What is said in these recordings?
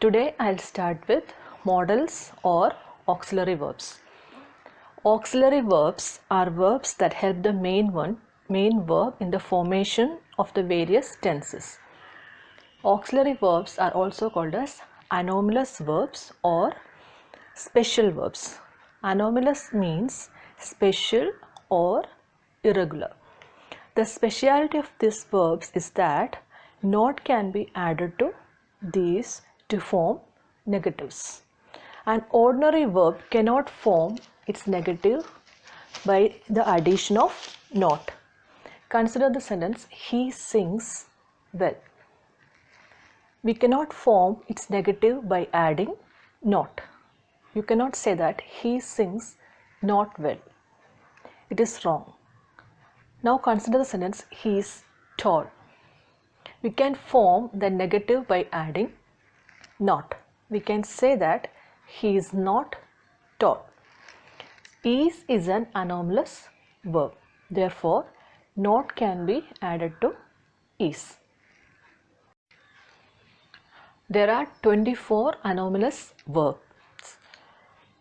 Today I'll start with modals or auxiliary verbs. Auxiliary verbs are verbs that help the main verb in the formation of the various tenses. Auxiliary verbs are also called as anomalous verbs or special verbs. Anomalous means special or irregular. The speciality of these verbs is that not can be added to these to form negatives. An ordinary verb cannot form its negative by the addition of not. Consider the sentence, he sings well. We cannot form its negative by adding not. You cannot say that he sings not well. It is wrong. Now consider the sentence, he is tall. We can form the negative by adding not. We can say that he is not tall. Is an anomalous verb. Therefore, not can be added to is. There are 24 anomalous verbs.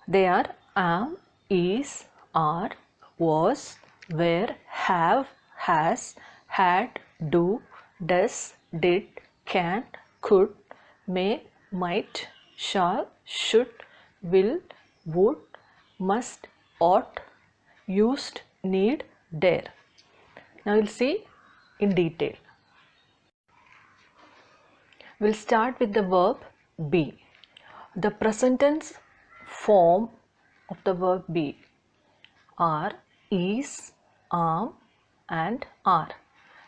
They are am, is, are, was, were, have, has, had, do, does, did, can, could, may, might, shall, should, will, would, must, ought, used, need, dare. Now we'll see in detail. We'll start with the verb be. The present tense form of the verb be are, is, am, and are.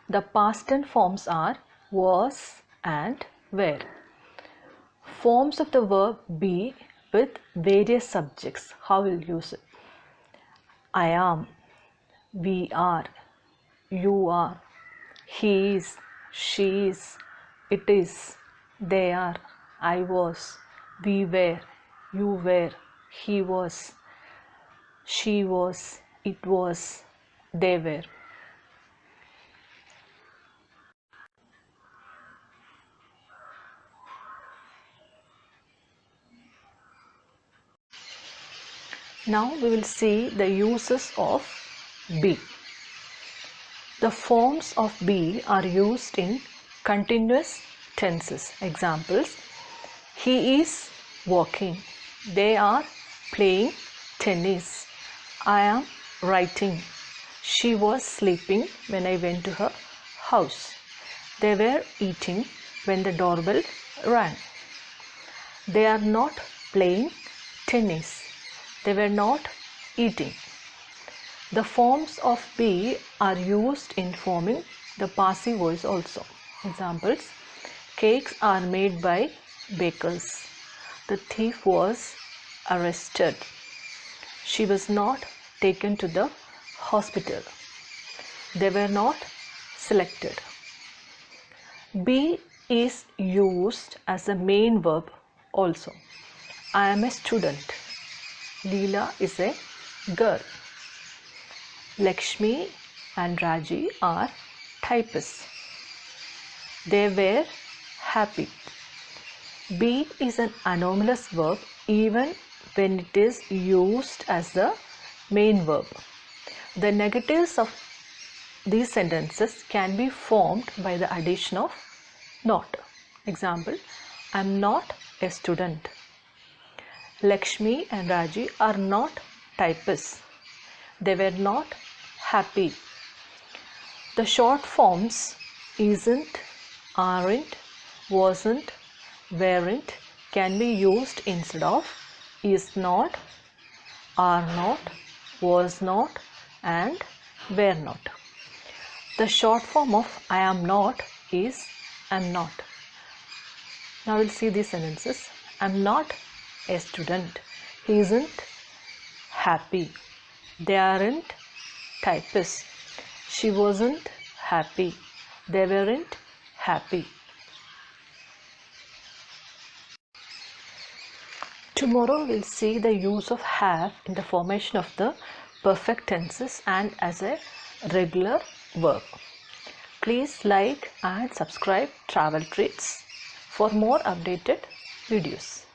The past tense forms are was and were. Forms of the verb be with various subjects. How we'll use it? I am, we are, you are, he is, she is, it is, they are, I was, we were, you were, he was, she was, it was, they were. Now we will see the uses of be. The forms of be are used in continuous tenses. Examples, he is walking, they are playing tennis, I am writing, she was sleeping when I went to her house, they were eating when the doorbell rang, they are not playing tennis, they were not eating. The forms of be are used in forming the passive voice also. Examples, cakes are made by bakers. The thief was arrested. She was not taken to the hospital. They were not selected. Be is used as a main verb also. I am a student. Leela is a girl. Lakshmi and Raji are typists. They were happy. Be is an anomalous verb even when it is used as the main verb. The negatives of these sentences can be formed by the addition of not. Example, I am not a student. Lakshmi and Raji are not typists. They were not happy. The short forms isn't, aren't, wasn't, weren't can be used instead of is not, are not, was not, and were not. The short form of I am not is am not. Now we'll see these sentences. I'm not a student. He isn't happy. They aren't typists. She wasn't happy. They weren't happy. Tomorrow we'll see the use of have in the formation of the perfect tenses and as a regular verb. Please like and subscribe Travel Treats for more updated videos.